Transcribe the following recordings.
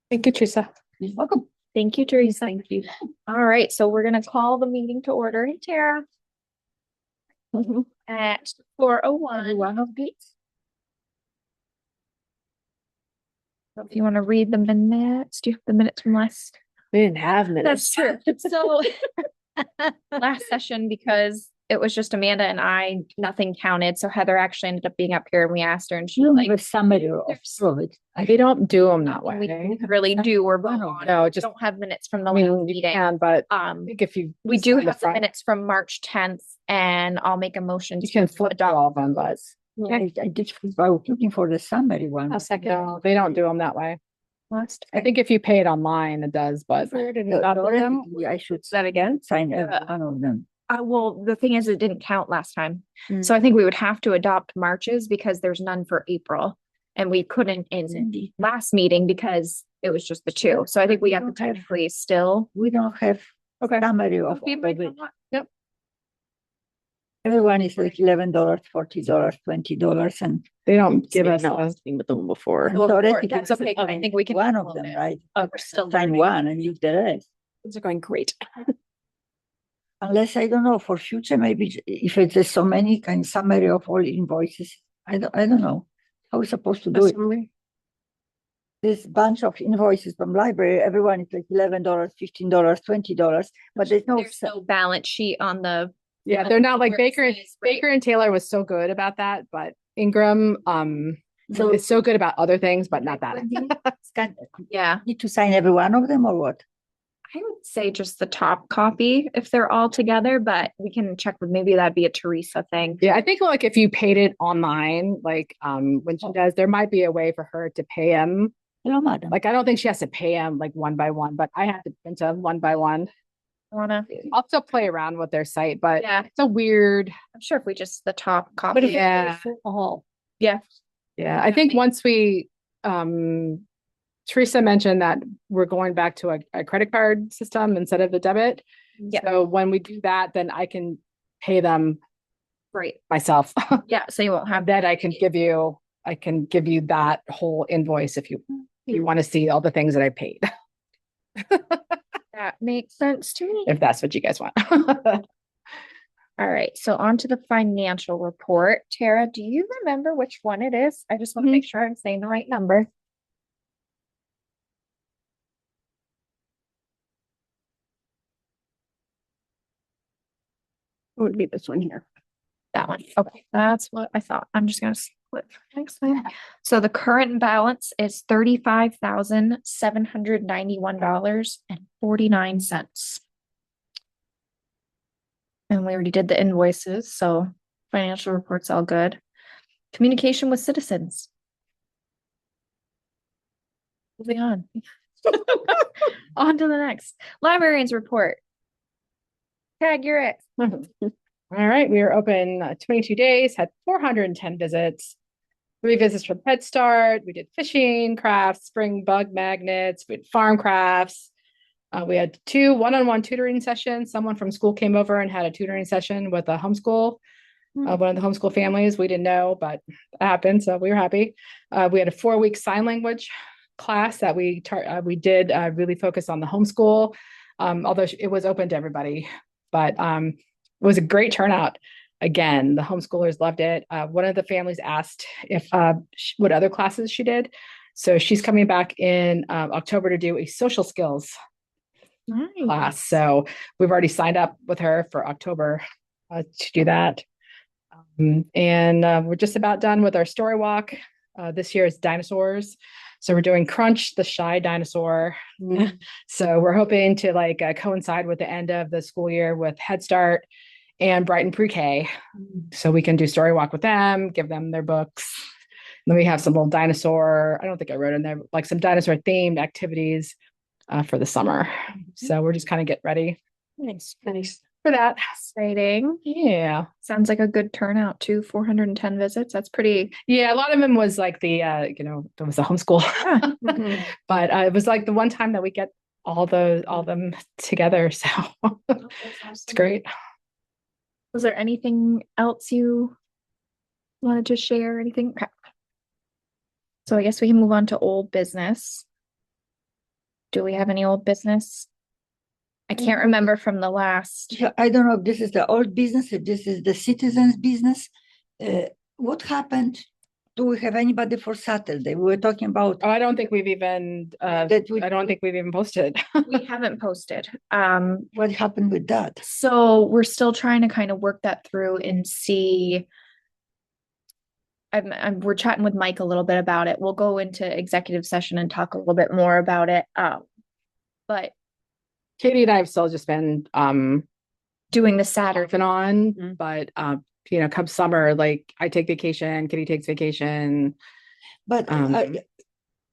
Thank you, Teresa. You're welcome. Thank you, Teresa. Thank you. All right, so we're gonna call the meeting to order. Hey, Tara, at 4:01. One of these. So if you want to read the minutes, do you have the minutes from last? We didn't have minutes. That's true. So last session, because it was just Amanda and I, nothing counted. So Heather actually ended up being up here and we asked her and she You was don't have like, a summary of there's all of it. We don't do them that we way. really do or vote One of on. No, it. just Don't have minutes from the I last mean, you meeting. can, but I think if you We just do on the have the front, minutes from March 10th and I'll make a motion you to can flip through adopt. all of them, but I did. I was looking for the summary one. I'll second. No, they don't do them that way. Last. I think if you pay it online, it does, but Theoretically, I should that again. sign every one of them. Well, the thing is, it didn't count last time. Mm. So I think we would have to adopt March's because there's none for April. And we couldn't in last meeting because it was just the two. So I think we have to technically still. We don't have Okay. summary of all Feedback of it. on that? Yep. Everyone is like $11, $40, $20, and They don't give us. with them before. Well, theoretically, that's okay. I think we can. one of them, right? We're still Sign learning. one and leave the rest. Things are going great. Unless I don't know for future, maybe if it's just so many kind of summary of all invoices. I don't know how we're supposed to do it. This bunch of invoices from library, everyone is like $11, $15, $20, but there's no. There's no balance sheet on the. Yeah, they're not like Where it Baker. says, right. Baker and Taylor was so good about that, but Ingram, So- is so good about other things, but not that. Yeah, Need to sign every one of them or what? I would say just the top copy if they're all together, but we can check with maybe that'd be a Teresa thing. Yeah, I think like if you paid it online, like when she does, there might be a way for her to pay him. Hello, madam. Like I don't think she has to pay him like one by one, but I have to print them one by one. I'll still play around with their site, but Yeah, it's a weird. I'm sure if we just the top copy. Yeah, Oh, Yeah, yeah. I think once we Teresa mentioned that we're going back to a credit card system instead of a debit. yeah, So when we do that, then I can pay them right. myself. Yeah, so you won't have Then I can give you that whole invoice if you want to see all the things that I paid, that makes sense to me. if that's what you guys want. All right, so on to the financial report. Tara, do you remember which one it is? I just want to make sure I'm saying the right number. It would be this one here. That one. Okay, that's what I thought. I'm just gonna split next time. So the current balance is $35,791.49. And we already did the invoices, so financial report's all good. Communication with citizens. Moving on. On to the next. Librarians report. Tag, you're it. All right, we were open 22 days, had 410 visits, 3 visits from Head Start. We did fishing, crafts, spring bug magnets, we had farm crafts. We had 2 one-on-one tutoring sessions. Someone from school came over and had a tutoring session with a homeschool, one of the homeschool families. We didn't know, but it happened, so we were happy. We had a 4-week sign language class that we did really focus on the homeschool, although it was open to everybody, but it was a great turnout. Again, the homeschoolers loved it. One of the families asked if what other classes she did. So she's coming back in October to do a social skills class. So we've already signed up with her for October to do that. And we're just about done with our story walk. This year is dinosaurs. So we're doing Crunch, the shy dinosaur. So we're hoping to like coincide with the end of the school year with Head Start and Brighton Pre-K. So we can do story walk with them, give them their books. And then we have some little dinosaur, I don't think I wrote in there, like some dinosaur themed activities for the summer. So we're just kind of getting ready. Nice. For that. Exciting. Yeah. Sounds like a good turnout too. 410 visits. That's pretty. Yeah. A lot of them was like the, there was a homeschool, but it was like the one time that we get all them together. So it's great. Was there anything else you wanted to share? Anything? Okay. So I guess we can move on to old business. Do we have any old business? I can't remember from the last. Yeah, I don't know if this is the old business, if this is the citizens' business. What happened? Do we have anybody for Saturday? We were talking about Oh, I don't think we've even, I don't think we've even posted. We haven't posted. What happened with that? So we're still trying to kind of work that through and see. We're chatting with Mike a little bit about it. We'll go into executive session and talk a little bit more about it. But Katie and I have still just been doing the Saturday. off and on, Mhm. but come summer, like I take vacation, Kitty takes vacation. But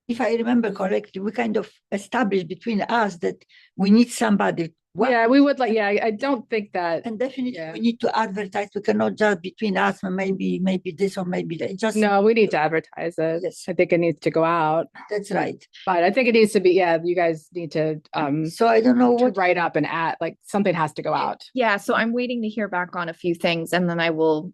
if I remember correctly, we kind of established between us that we need somebody. Yeah, we would like, yeah, I don't think that. And definitely we need to advertise. We cannot just between us and maybe this or maybe that. Just No, we need to advertise it. Yes. I think it needs to go out. That's right. But I think it needs to be, yeah, you guys need to So I don't know to what write up and add, like something has to go out. Yeah, so I'm waiting to hear back on a few things and then I'll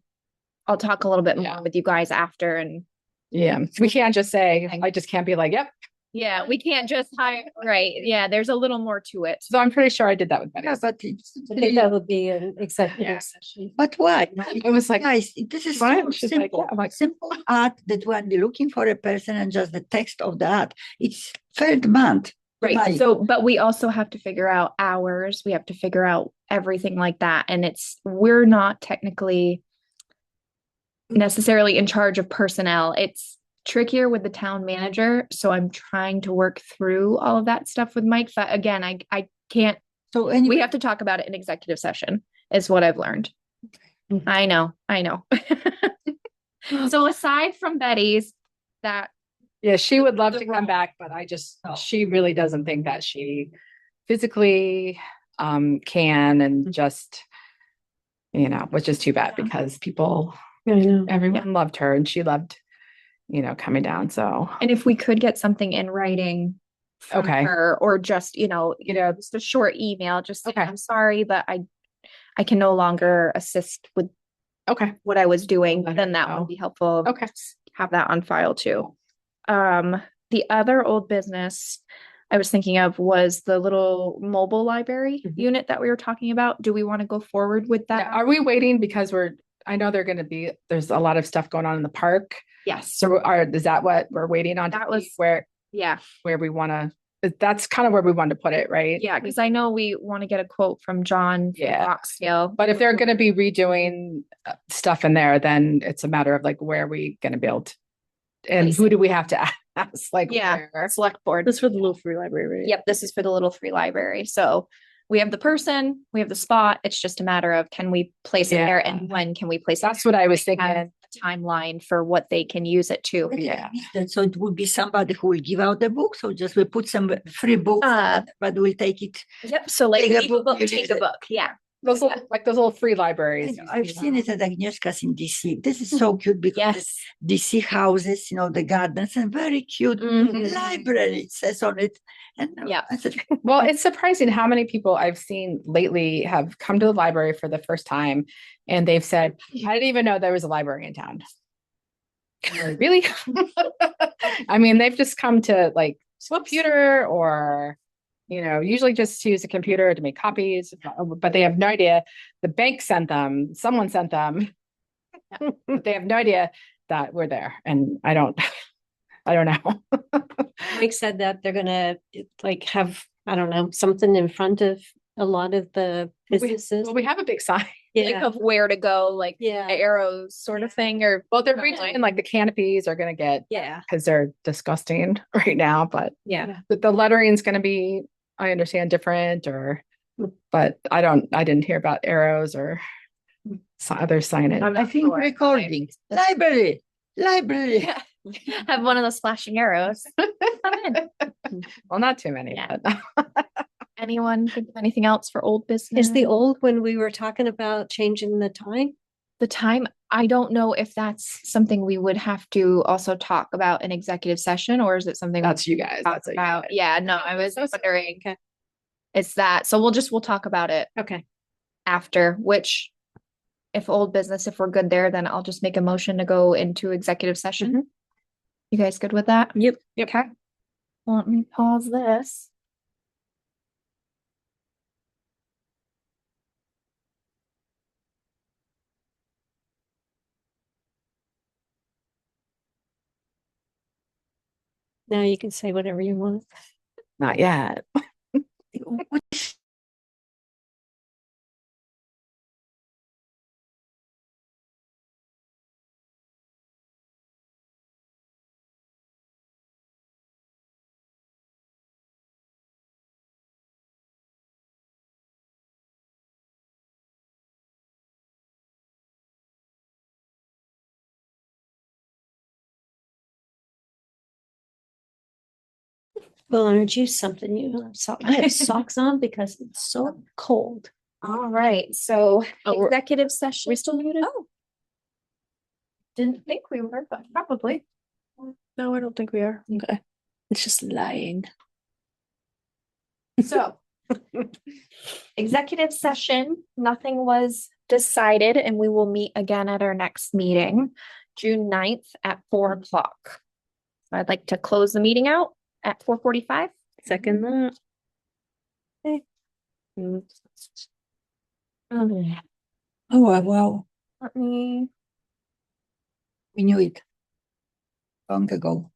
talk a little bit more with you guys after and Yeah, we can't just say, I just can't be like, yep. yeah, we can't just hire, right? Yeah, there's a little more to it. So I'm pretty sure I did that with Betty. Yeah, but I think that would be an executive session. but why? It was like, Guys, this is why? so She's like, simple. yeah, I'm like, Simple ad that when they're looking for a person and just the text of the ad, it's fair demand. Right. Right. So, but we also have to figure out hours. We have to figure out everything like that. And we're not technically necessarily in charge of personnel. It's trickier with the town manager. So I'm trying to work through all of that stuff with Mike. But again, I can't, So anyway, we have to talk about it in executive session is what I've learned. Okay. I know. So aside from Betty's, that yeah, she would love to come back, but she really doesn't think that she physically can, and just, which is too bad because I know. everyone loved her and she loved, coming down. So, and if we could get something in writing from Okay. her, or just, just a short email, just saying, Okay. I'm sorry, but I can no longer assist with okay. what I was doing, Let her then that know. would be helpful. Okay. Have that on file too. The other old business I was thinking of was the little mobile library Mhm. unit that we were talking about. Do we want to go forward with that? Yeah, are we waiting because I know there's a lot of stuff going on in the park. Yes. So is that what we're waiting on? That to was- see where Yeah. we want to, that's kind of where we want to put it, right? Yeah. Because I know we want to get a quote from John Yeah. Boxdale. But if they're going to be redoing stuff in there, then it's a matter of like, where are we going to build? And who do we have to ask? Like, Yeah. where? Select board. This is for the little free library, right? Yep, this is for the little free library. So we have the person, we have the spot. It's just a matter of can we place it there Yeah. and when can we place it? That's what I was Have thinking. a timeline for what they can use it to. Yeah. So it would be somebody who will give out the books, or just we put some free books, Uh, but we'll take it. Yep. So like Take a leave a book, book, you take use a it. book. Yeah. Those little free libraries. I've seen it at Agnieszka's in DC. This is so cute because Yes. DC houses, the gardens, and very cute Mhm. library, it says on it. And Yeah. I said, Well, it's surprising how many people I've seen lately have come to the library for the first time and they've said, I didn't even know there was a library in town. Like, really? I mean, they've just come to like computer or, usually just to use a computer to make copies, but they have no idea. The bank sent them, someone sent them, but they have no idea that we're there. And I don't know. Mike said that they're gonna have, I don't know, something in front of a lot of the businesses. Well, we have a big sign. Like of where to go, like Yeah. arrows sort of thing, or Well, they're Right. redoing like the canopies are going to get, Yeah. because they're disgusting right now, but Yeah. the lettering is going to be, I understand, different but I didn't hear about arrows or other signage. I'm I not think sure. recording. Library. Yeah. Have one of those flashing arrows. Come in. Well, not too many, Yeah. but Anyone think of anything else for old business? Is the old when we were talking about changing the time? the time? I don't know if that's something we would have to also talk about in executive session, or is it something that's you guys. talk That's what you about? guys. Yeah, no, I was wondering. Okay. It's that. So we'll talk about it Okay. after, which if if we're good there, then I'll just make a motion to go into executive session. You guys good with that? Yep. Okay. Well, let me pause this. Now you can say whatever you want. Not yet. Well, aren't you something? I have socks on because it's so cold. All right, so Oh, executive session. we still muted? Oh. Didn't think we were, but probably. No, I don't think we are. Okay. It's just lying. So executive session, nothing was decided, and we will meet again at our next meeting, June 9th at 4 o'clock. So I'd like to close the meeting out at 4:45. Second that. Okay. Oh, wow, Let me we knew it long ago.